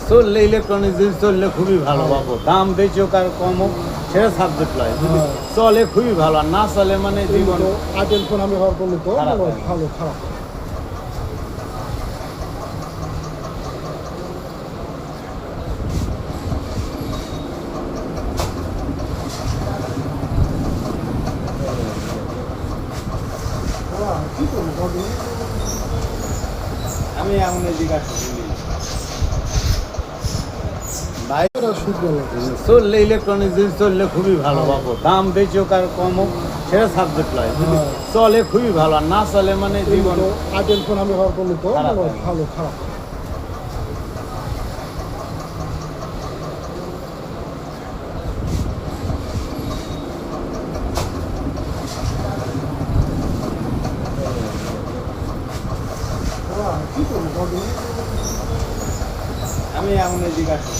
চললে ইলেকট্রনিক জিনিস চললে খুবই ভালো পাবো, দাম বেশি হোক আর কম হোক সেটা সাবজেক্ট নয়, যদি চলে খুবই ভালো, আর না চলে মানে জীবন আইটেল ফোন আমি ব্যবহার করলে তো খারাপ হয়। ভালো খারাপ। কি করবো আমি এমন জিজ্ঞাসা ভাই, চললে ইলেকট্রনিক জিনিস চললে খুবই ভালো পাবো, দাম বেশি হোক আর কম হোক সেটা সাবজেক্ট নয়, যদি চলে খুবই ভালো, আর না চলে মানে জীবন আইটেল ফোন আমি ব্যবহার করলে তো খারাপ হয়। ভালো খারাপ। কি করবো আমি এমন জিজ্ঞাসা